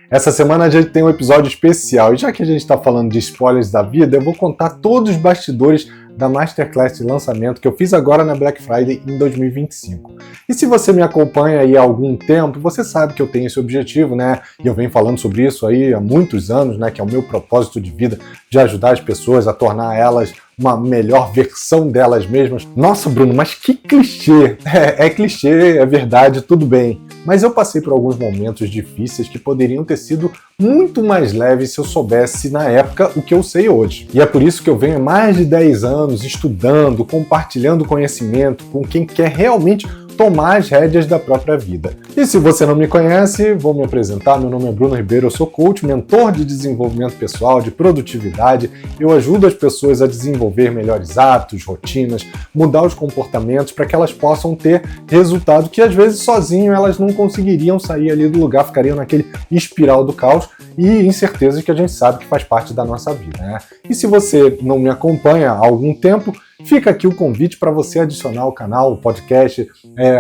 Essa semana a gente tem um episódio especial e já que a gente está falando de spoilers da vida, eu vou contar todos os bastidores da Masterclass de lançamento que eu fiz agora na Black Friday em 2025. E se você me acompanha aí há algum tempo, você sabe que eu tenho esse objetivo, né? E eu venho falando sobre isso aí há muitos anos, né? Que é o meu propósito de vida, de ajudar as pessoas a tornar elas uma melhor versão delas mesmas. Nossa, Bruno, mas que clichê! É clichê, é verdade, tudo bem. Mas eu passei por alguns momentos difíceis que poderiam ter sido muito mais leves se eu soubesse na época o que eu sei hoje. E é por isso que eu venho há mais de 10 anos estudando, compartilhando conhecimento com quem quer realmente tomar as rédeas da própria vida. E se você não me conhece, vou me apresentar. Meu nome é Bruno Ribeiro, eu sou coach, mentor de desenvolvimento pessoal, de produtividade. Eu ajudo as pessoas a desenvolver melhores hábitos, rotinas, mudar os comportamentos para que elas possam ter resultado que às vezes sozinho elas não conseguiriam sair ali do lugar, ficariam naquele espiral do caos e incertezas que a gente sabe que faz parte da nossa vida, né? E se você não me acompanha há algum tempo, fica aqui o convite para você adicionar o canal, o podcast,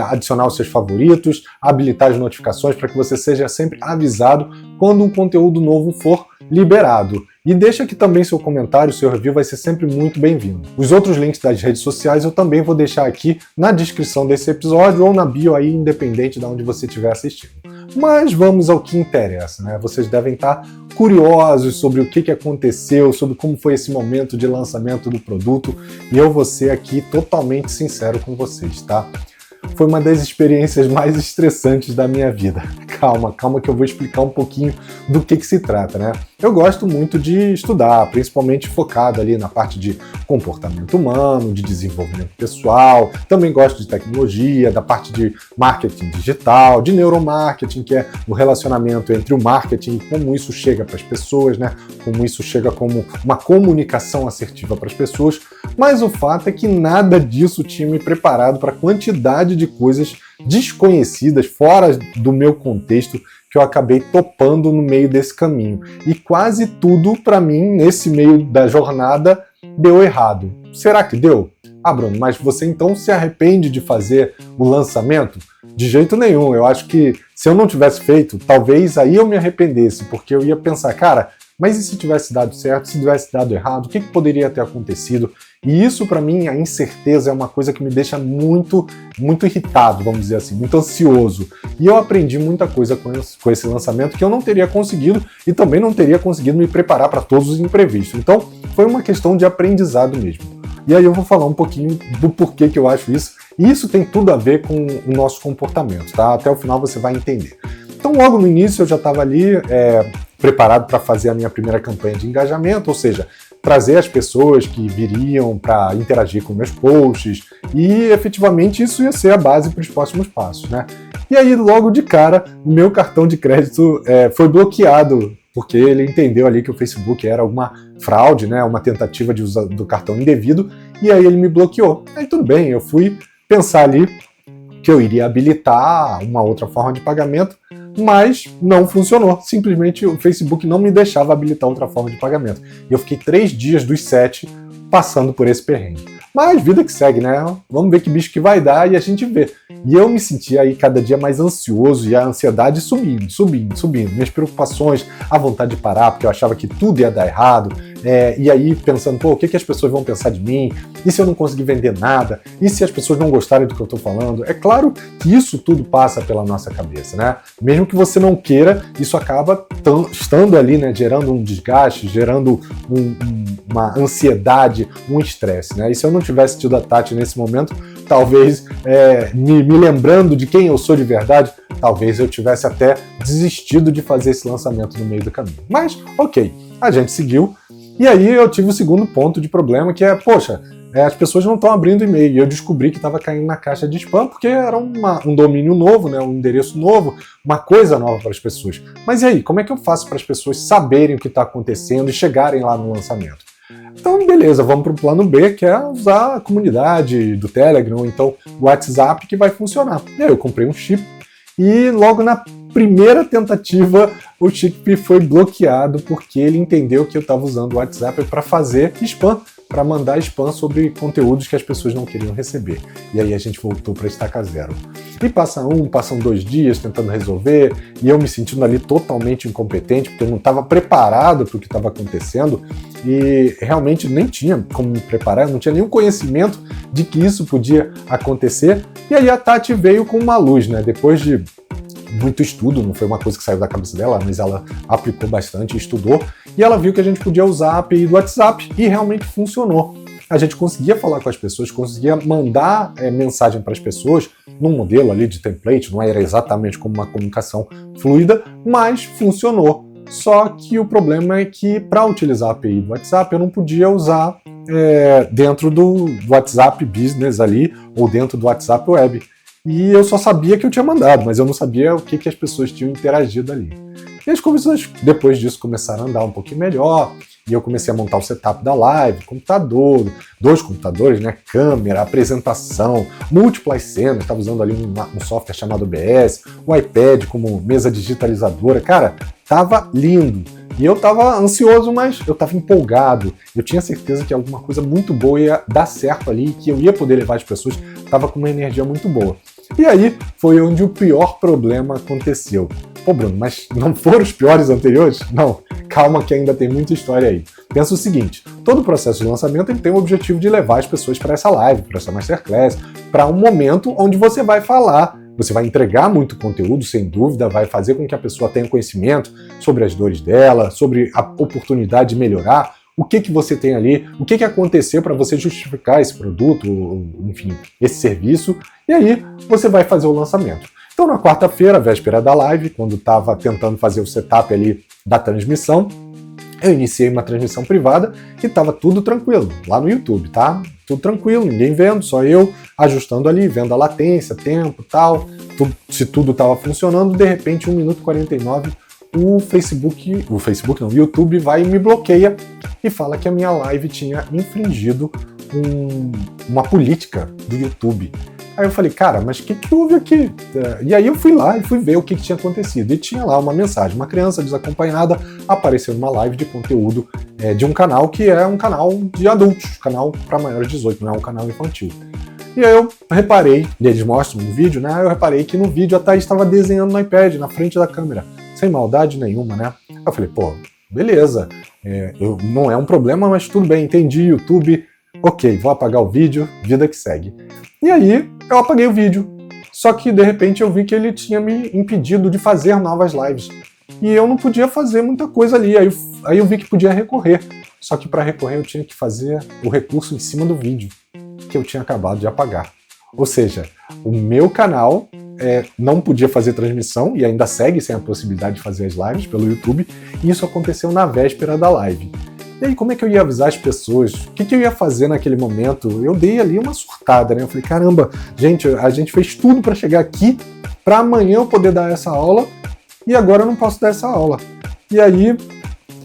adicionar os seus favoritos, habilitar as notificações para que você seja sempre avisado quando um conteúdo novo for liberado. E deixa aqui também seu comentário, seu review vai ser sempre muito bem-vindo. Os outros links das redes sociais eu também vou deixar aqui na descrição desse episódio ou na bio aí, independente de onde você estiver assistindo. Mas vamos ao que interessa, né? Vocês devem estar curiosos sobre o que aconteceu, sobre como foi esse momento de lançamento do produto, e eu vou ser aqui totalmente sincero com vocês, tá? Foi uma das experiências mais estressantes da minha vida. Calma que eu vou explicar um pouquinho do que se trata, né? Eu gosto muito de estudar, principalmente focado ali na parte de comportamento humano, de desenvolvimento pessoal, também gosto de tecnologia, da parte de marketing digital, de neuromarketing, que é o relacionamento entre o marketing e como isso chega para as pessoas, né? Como isso chega como uma comunicação assertiva para as pessoas, mas o fato é que nada disso tinha me preparado para a quantidade de coisas desconhecidas, fora do meu contexto, que eu acabei topando no meio desse caminho. E quase tudo, para mim, nesse meio da jornada, deu errado. Será que deu? Ah, Bruno, mas você então se arrepende de fazer o lançamento? De jeito nenhum. Eu acho que se eu não tivesse feito, talvez aí eu me arrependesse, porque eu ia pensar, cara, mas e se tivesse dado certo, se tivesse dado errado, o que poderia ter acontecido? E isso, para mim, a incerteza é uma coisa que me deixa muito irritado, vamos dizer assim, muito ansioso. E eu aprendi muita coisa com esse lançamento que eu não teria conseguido e também não teria conseguido me preparar para todos os imprevistos. Então, foi uma questão de aprendizado mesmo. E aí eu vou falar um pouquinho do porquê que eu acho isso. E isso tem tudo a ver com o nosso comportamento, tá? Até o final você vai entender. Então, logo no início eu já estava ali preparado para fazer a minha primeira campanha de engajamento, ou seja, trazer as pessoas que viriam para interagir com meus posts e efetivamente isso ia ser a base para os próximos passos, né? E aí, logo de cara, o meu cartão de crédito foi bloqueado, porque ele entendeu ali que o Facebook era alguma fraude, né? Uma tentativa de uso do cartão indevido, e aí ele me bloqueou. Aí tudo bem, eu fui pensar ali que eu iria habilitar uma outra forma de pagamento, mas não funcionou. Simplesmente o Facebook não me deixava habilitar outra forma de pagamento. E eu fiquei 3 dias dos 7 passando por esse perrengue. Mas vida que segue, né? Vamos ver que bicho que vai dar e a gente vê. E eu me sentia aí cada dia mais ansioso e a ansiedade subindo. Minhas preocupações, a vontade de parar, porque eu achava que tudo ia dar errado. E aí pensando, pô, o que as pessoas vão pensar de mim? E se eu não conseguir vender nada? E se as pessoas não gostarem do que eu estou falando? É claro que isso tudo passa pela nossa cabeça, né? Mesmo que você não queira, isso acaba estando ali, né? Gerando um desgaste, gerando uma ansiedade, um estresse, né? E se eu não tivesse tido a Tati nesse momento, talvez me lembrando de quem eu sou de verdade, talvez eu tivesse até desistido de fazer esse lançamento no meio do caminho. Mas, ok, a gente seguiu. E aí eu tive o segundo ponto de problema, que é, poxa, as pessoas não estão abrindo e-mail. E eu descobri que estava caindo na caixa de spam, porque era um domínio novo, né, um endereço novo, uma coisa nova para as pessoas. Mas e aí, como é que eu faço para as pessoas saberem o que está acontecendo e chegarem lá no lançamento? Então, beleza, vamos para o plano B, que é usar a comunidade do Telegram, ou então o WhatsApp, que vai funcionar. E aí eu comprei um chip e logo na primeira tentativa o chip foi bloqueado porque ele entendeu que eu estava usando o WhatsApp para fazer spam, para mandar spam sobre conteúdos que as pessoas não queriam receber. E aí a gente voltou para estaca zero. E passam 2 dias tentando resolver, e eu me sentindo ali totalmente incompetente, porque eu não estava preparado para o que estava acontecendo, e realmente nem tinha como me preparar, eu não tinha nenhum conhecimento de que isso podia acontecer. E aí a Tati veio com uma luz, né? Depois de muito estudo, não foi uma coisa que saiu da cabeça dela, mas ela aplicou bastante, estudou, e ela viu que a gente podia usar a API do WhatsApp, e realmente funcionou. A gente conseguia falar com as pessoas, conseguia mandar mensagem para as pessoas num modelo ali de template, não era exatamente como uma comunicação fluida, mas funcionou. Só que o problema é que para utilizar a API do WhatsApp eu não podia usar dentro do WhatsApp Business ali ou dentro do WhatsApp Web. E eu só sabia que eu tinha mandado, mas eu não sabia o que as pessoas tinham interagido ali. E as conversas depois disso começaram a andar um pouquinho melhor, e eu comecei a montar o setup da live, computador, 2 computadores, né, câmera, apresentação, múltiplas cenas, estava usando ali um software chamado OBS, o iPad como mesa digitalizadora, cara, tava lindo. E eu tava ansioso, mas eu tava empolgado, eu tinha certeza que alguma coisa muito boa ia dar certo ali, que eu ia poder levar as pessoas, tava com uma energia muito boa. E aí foi onde o pior problema aconteceu. Pô, Bruno, mas não foram os piores anteriores? Não, calma que ainda tem muita história aí. Pensa o seguinte, todo o processo de lançamento ele tem o objetivo de levar as pessoas para essa live, para essa masterclass, para um momento onde você vai falar, você vai entregar muito conteúdo, sem dúvida, vai fazer com que a pessoa tenha conhecimento sobre as dores dela, sobre a oportunidade de melhorar, o que você tem ali, o que aconteceu para você justificar esse produto, enfim, esse serviço, e aí você vai fazer o lançamento. Então, na quarta-feira, véspera da live, quando estava tentando fazer o setup ali da transmissão, eu iniciei uma transmissão privada e estava tudo tranquilo, lá no YouTube, tá? Tudo tranquilo, ninguém vendo, só eu ajustando ali, vendo a latência, tempo e tal, se tudo estava funcionando, de repente, 1 minuto e 49, o YouTube vai e me bloqueia e fala que a minha live tinha infringido uma política do YouTube. Aí eu falei, cara, mas o que houve aqui? E aí eu fui lá e fui ver o que tinha acontecido. E tinha lá uma mensagem, uma criança desacompanhada apareceu numa live de conteúdo de um canal que é um canal de adultos, canal para maiores de 18, não é um canal infantil. E aí eu reparei, e eles mostram no vídeo, né? Eu reparei que no vídeo a Thaís estava desenhando no iPad, na frente da câmera, sem maldade nenhuma, né? Eu falei, pô, beleza, não é um problema, mas tudo bem, entendi, YouTube, ok, vou apagar o vídeo, vida que segue. E aí eu apaguei o vídeo, só que de repente eu vi que ele tinha me impedido de fazer novas lives. E eu não podia fazer muita coisa ali, aí eu vi que podia recorrer. Só que para recorrer eu tinha que fazer o recurso em cima do vídeo que eu tinha acabado de apagar. Ou seja, o meu canal não podia fazer transmissão e ainda segue sem a possibilidade de fazer as lives pelo YouTube, e isso aconteceu na véspera da live. E aí, como é que eu ia avisar as pessoas? O que eu ia fazer naquele momento? Eu dei ali uma surtada, né? Eu falei, caramba, gente, a gente fez tudo para chegar aqui, para amanhã eu poder dar essa aula, e agora eu não posso dar essa aula. E aí,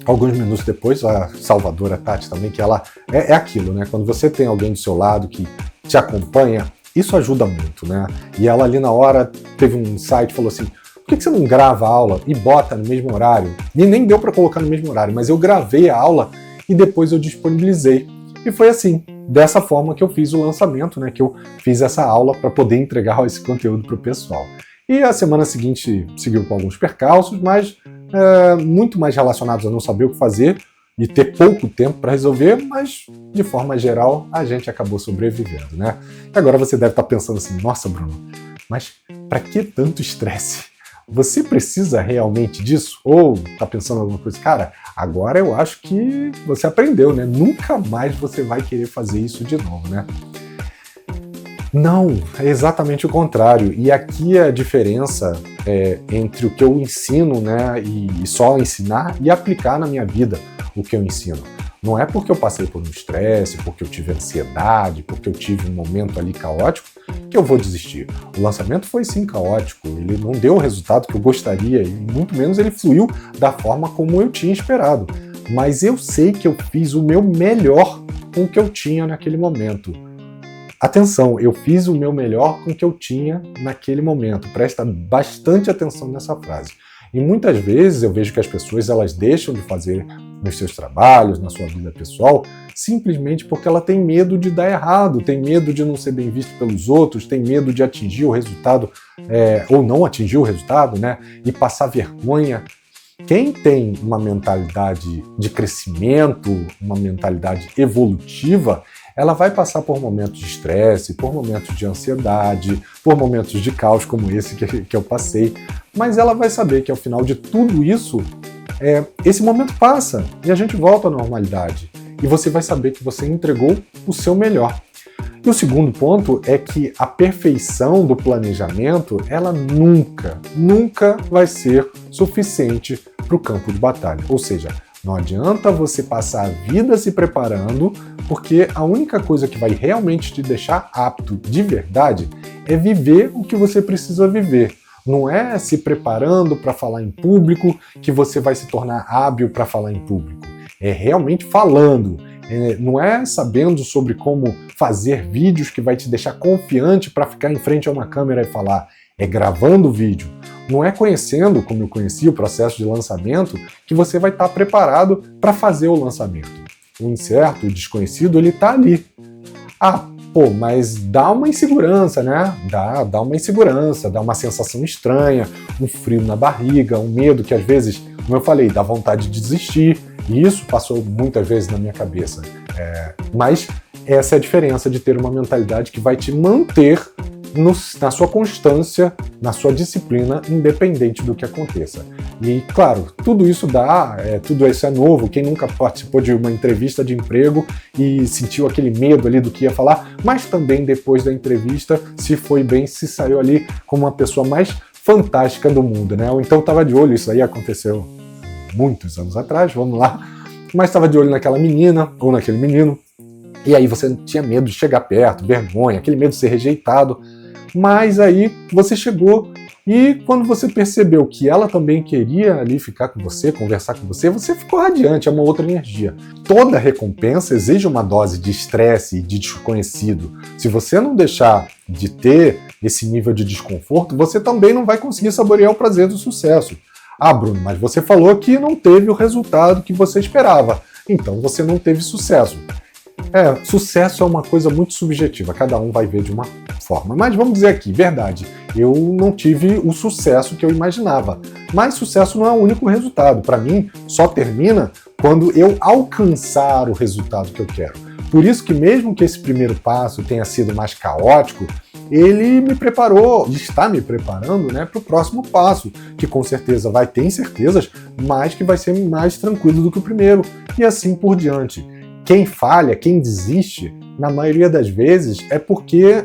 alguns minutos depois, a Salvadora Tati também, que ela é aquilo, né? Quando você tem alguém do seu lado que te acompanha, isso ajuda muito, né? E ela ali na hora teve um insight, falou assim, por que você não grava a aula e bota no mesmo horário? E nem deu para colocar no mesmo horário, mas eu gravei a aula e depois eu disponibilizei. E foi assim, dessa forma que eu fiz o lançamento, né? Que eu fiz essa aula para poder entregar esse conteúdo para o pessoal. E a semana seguinte seguiu com alguns percalços, mas muito mais relacionados a não saber o que fazer e ter pouco tempo para resolver, mas de forma geral a gente acabou sobrevivendo, né? E agora você deve estar pensando assim, nossa, Bruno, mas para que tanto estresse? Você precisa realmente disso? Ou tá pensando alguma coisa? Cara, agora eu acho que você aprendeu, né? Nunca mais você vai querer fazer isso de novo, né? Não, é exatamente o contrário. E aqui a diferença entre o que eu ensino, né, e só ensinar e aplicar na minha vida o que eu ensino. Não é porque eu passei por um estresse, porque eu tive ansiedade, porque eu tive um momento ali caótico, que eu vou desistir. O lançamento foi sim caótico, ele não deu o resultado que eu gostaria, e muito menos ele fluiu da forma como eu tinha esperado. Mas eu sei que eu fiz o meu melhor com o que eu tinha naquele momento. Atenção, eu fiz o meu melhor com o que eu tinha naquele momento. Presta bastante atenção nessa frase. E muitas vezes eu vejo que as pessoas elas deixam de fazer nos seus trabalhos, na sua vida pessoal, simplesmente porque ela tem medo de dar errado, tem medo de não ser bem visto pelos outros, tem medo de atingir o resultado, ou não atingir o resultado, né? E passar vergonha. Quem tem uma mentalidade de crescimento, uma mentalidade evolutiva, ela vai passar por momentos de estresse, por momentos de ansiedade, por momentos de caos como esse que eu passei, mas ela vai saber que ao final de tudo isso, esse momento passa e a gente volta à normalidade. E você vai saber que você entregou o seu melhor. E o segundo ponto é que a perfeição do planejamento, ela nunca vai ser suficiente para o campo de batalha. Ou seja, não adianta você passar a vida se preparando, porque a única coisa que vai realmente te deixar apto de verdade é viver o que você precisa viver. Não é se preparando para falar em público que você vai se tornar hábil para falar em público. É realmente falando. Não é sabendo sobre como fazer vídeos que vai te deixar confiante para ficar em frente a uma câmera e falar. É gravando o vídeo. Não é conhecendo, como eu conheci, o processo de lançamento, que você vai estar preparado para fazer o lançamento. O incerto, o desconhecido, ele está ali. Mas dá uma insegurança, né? Dá uma insegurança, dá uma sensação estranha, um frio na barriga, um medo que às vezes, como eu falei, dá vontade de desistir. E isso passou muitas vezes na minha cabeça. Mas essa é a diferença de ter uma mentalidade que vai te manter na sua constância, na sua disciplina, independente do que aconteça. E, claro, tudo isso tudo isso é novo. Quem nunca participou de uma entrevista de emprego e sentiu aquele medo ali do que ia falar, mas também depois da entrevista, se foi bem, se saiu ali como uma pessoa mais fantástica do mundo, né? Ou então estava de olho, isso aí aconteceu muitos anos atrás, vamos lá, mas estava de olho naquela menina ou naquele menino, e aí você tinha medo de chegar perto, vergonha, aquele medo de ser rejeitado, mas aí você chegou e quando você percebeu que ela também queria ali ficar com você, conversar com você, você ficou radiante, é uma outra energia. Toda recompensa exige uma dose de estresse e de desconhecido. Se você não deixar de ter esse nível de desconforto, você também não vai conseguir saborear o prazer do sucesso. Bruno, mas você falou que não teve o resultado que você esperava, então você não teve sucesso. Sucesso é uma coisa muito subjetiva, cada um vai ver de uma forma. Mas vamos dizer aqui, verdade, eu não tive o sucesso que eu imaginava. Mas sucesso não é o único resultado. Para mim, só termina quando eu alcançar o resultado que eu quero. Por isso que mesmo que esse primeiro passo tenha sido mais caótico, ele me preparou, está me preparando, né, para o próximo passo, que com certeza vai ter incertezas, mas que vai ser mais tranquilo do que o primeiro, e assim por diante. Quem falha, quem desiste, na maioria das vezes é porque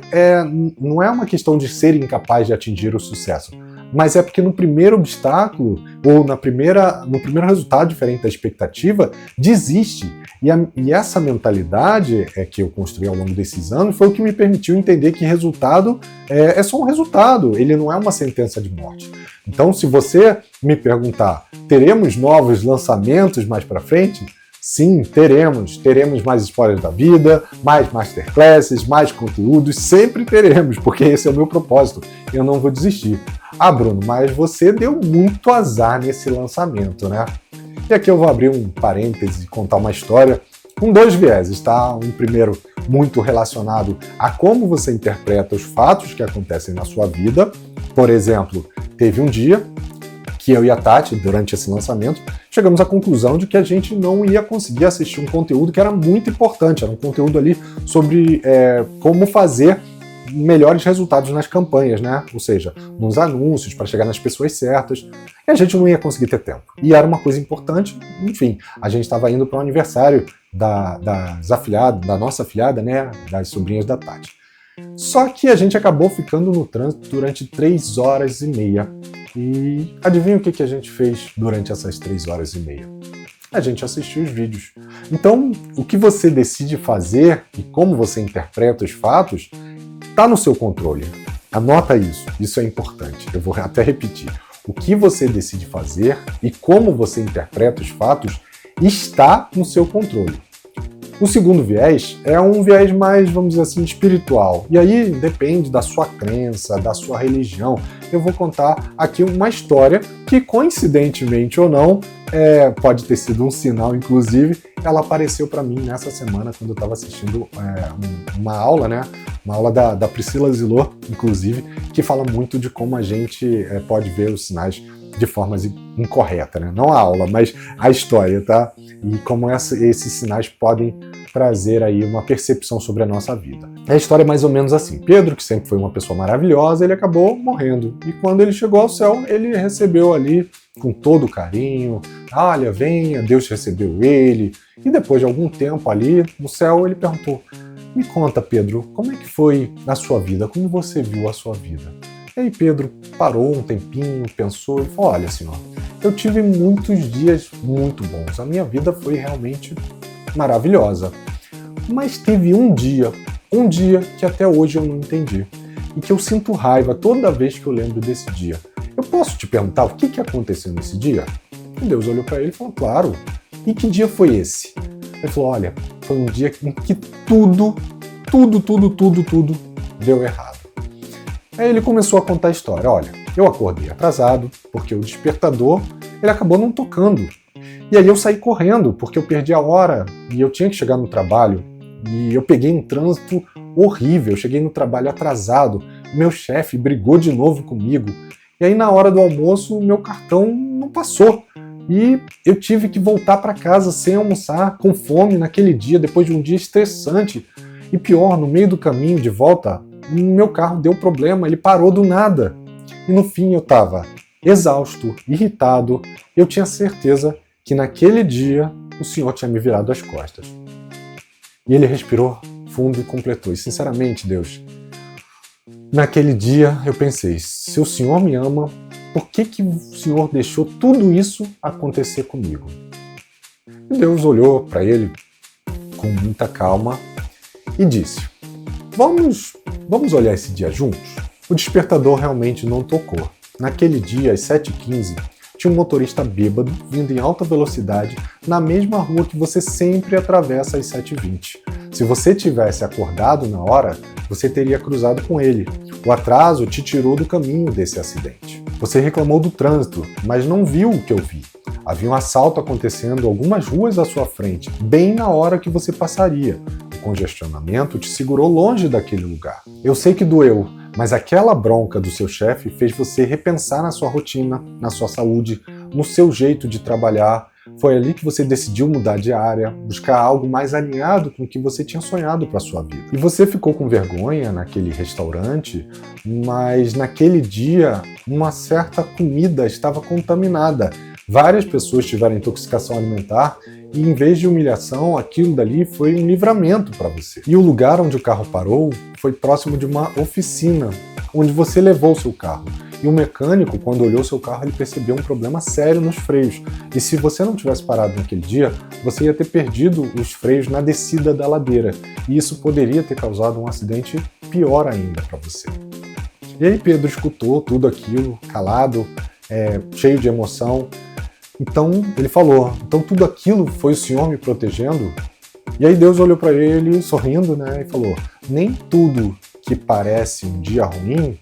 não é uma questão de ser incapaz de atingir o sucesso, mas é porque no primeiro obstáculo, ou no primeiro resultado diferente da expectativa, desiste. E essa mentalidade que eu construí ao longo desses anos foi o que me permitiu entender que resultado é só um resultado, ele não é uma sentença de morte. Então, se você me perguntar, teremos novos lançamentos mais para frente? Sim, teremos mais spoilers da vida, mais masterclasses, mais conteúdos, sempre teremos, porque esse é o meu propósito, eu não vou desistir. Bruno, mas você deu muito azar nesse lançamento, né? E aqui eu vou abrir um parêntese e contar uma história com dois vieses, tá? Um primeiro muito relacionado a como você interpreta os fatos que acontecem na sua vida. Por exemplo, teve um dia que eu e a Tati, durante esse lançamento, chegamos à conclusão de que a gente não ia conseguir assistir um conteúdo que era muito importante, era um conteúdo ali sobre como fazer melhores resultados nas campanhas, né? Ou seja, nos anúncios, para chegar nas pessoas certas, e a gente não ia conseguir ter tempo. E era uma coisa importante, enfim, a gente estava indo para o aniversário da nossa afilhada, né? Das sobrinhas da Tati. Só que a gente acabou ficando no trânsito durante 3 horas e meia. E adivinha o que a gente fez durante essas 3 horas e meia? A gente assistiu os vídeos. Então, o que você decide fazer e como você interpreta os fatos está no seu controle. Anota isso, isso é importante. Eu vou até repetir. O que você decide fazer e como você interpreta os fatos está no seu controle. O segundo viés é um viés mais, vamos dizer assim, espiritual. E aí depende da sua crença, da sua religião. Eu vou contar aqui uma história que, coincidentemente ou não, pode ter sido um sinal, inclusive, ela apareceu para mim nessa semana quando eu estava assistindo uma aula, né? Uma aula da Priscila Zilor, inclusive, que fala muito de como a gente pode ver os sinais de forma incorreta, né? Não a aula, mas a história, tá? E como esses sinais podem trazer aí uma percepção sobre a nossa vida. A história é mais ou menos assim. Pedro, que sempre foi uma pessoa maravilhosa, ele acabou morrendo. E quando ele chegou ao céu, ele recebeu ali com todo carinho, olha, venha, Deus recebeu ele. E depois de algum tempo ali no céu, ele perguntou, me conta, Pedro, como é que foi a sua vida? Como você viu a sua vida? E aí Pedro parou um tempinho, pensou e falou, olha, Senhor, eu tive muitos dias muito bons. A minha vida foi realmente maravilhosa. Mas teve um dia que até hoje eu não entendi. E que eu sinto raiva toda vez que eu lembro desse dia. Eu posso te perguntar o que aconteceu nesse dia? E Deus olhou para ele e falou, claro. E que dia foi esse? Ele falou, olha, foi um dia em que tudo deu errado. Aí ele começou a contar a história. Olha, eu acordei atrasado, porque o despertador ele acabou não tocando. E aí eu saí correndo, porque eu perdi a hora e eu tinha que chegar no trabalho. E eu peguei um trânsito horrível, eu cheguei no trabalho atrasado. Meu chefe brigou de novo comigo. E aí na hora do almoço, meu cartão não passou. E eu tive que voltar para casa sem almoçar, com fome naquele dia, depois de um dia estressante. E pior, no meio do caminho de volta, meu carro deu problema, ele parou do nada. E no fim eu estava exausto, irritado. Eu tinha certeza que naquele dia o Senhor tinha me virado as costas. E ele respirou fundo e completou. E sinceramente, Deus, naquele dia eu pensei, se o Senhor me ama, por que o Senhor deixou tudo isso acontecer comigo? E Deus olhou para ele com muita calma e disse, vamos olhar esse dia juntos? O despertador realmente não tocou. Naquele dia, às 7h15, tinha um motorista bêbado vindo em alta velocidade na mesma rua que você sempre atravessa às 7h20. Se você tivesse acordado na hora, você teria cruzado com ele. O atraso te tirou do caminho desse acidente. Você reclamou do trânsito, mas não viu o que eu vi. Havia um assalto acontecendo algumas ruas à sua frente, bem na hora que você passaria. O congestionamento te segurou longe daquele lugar. Eu sei que doeu, mas aquela bronca do seu chefe fez você repensar na sua rotina, na sua saúde, no seu jeito de trabalhar. Foi ali que você decidiu mudar de área, buscar algo mais alinhado com o que você tinha sonhado para sua vida. E você ficou com vergonha naquele restaurante, mas naquele dia uma certa comida estava contaminada. Várias pessoas tiveram intoxicação alimentar e, em vez de humilhação, aquilo dali foi um livramento para você. E o lugar onde o carro parou foi próximo de uma oficina, onde você levou o seu carro. E o mecânico, quando olhou seu carro, ele percebeu um problema sério nos freios. E se você não tivesse parado naquele dia, você ia ter perdido os freios na descida da ladeira. E isso poderia ter causado um acidente pior ainda para você. E aí Pedro escutou tudo aquilo, calado, cheio de emoção. Então ele falou, então tudo aquilo foi o Senhor me protegendo? E aí Deus olhou para ele sorrindo, né, e falou, nem tudo que parece um dia ruim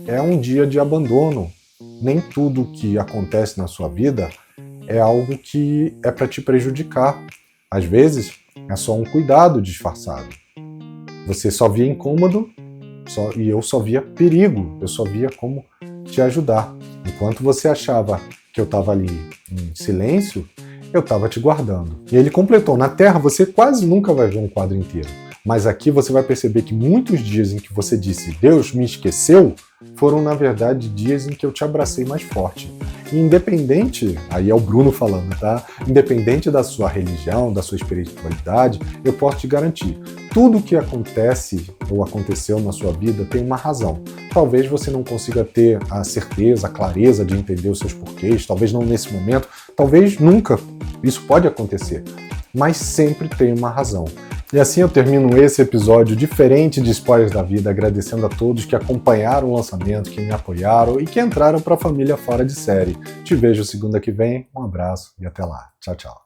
é um dia de abandono. Nem tudo que acontece na sua vida é algo que é para te prejudicar. Às vezes é só um cuidado disfarçado. Você só via incômodo e eu só via perigo, eu só via como te ajudar. Enquanto você achava que eu estava ali em silêncio, eu estava te guardando. E ele completou, na Terra você quase nunca vai ver um quadro inteiro. Mas aqui você vai perceber que muitos dias em que você disse, Deus me esqueceu, foram na verdade dias em que eu te abracei mais forte. E independente, aí é o Bruno falando, tá? Independente da sua religião, da sua espiritualidade, eu posso te garantir, tudo que acontece ou aconteceu na sua vida tem uma razão. Talvez você não consiga ter a certeza, a clareza de entender os seus porquês, talvez não nesse momento, talvez nunca. Isso pode acontecer, mas sempre tem uma razão. E assim eu termino esse episódio diferente de Spoilers da Vida, agradecendo a todos que acompanharam o lançamento, que me apoiaram e que entraram para a família Fora de Série. Te vejo segunda que vem, um abraço e até lá. Tchau, tchau.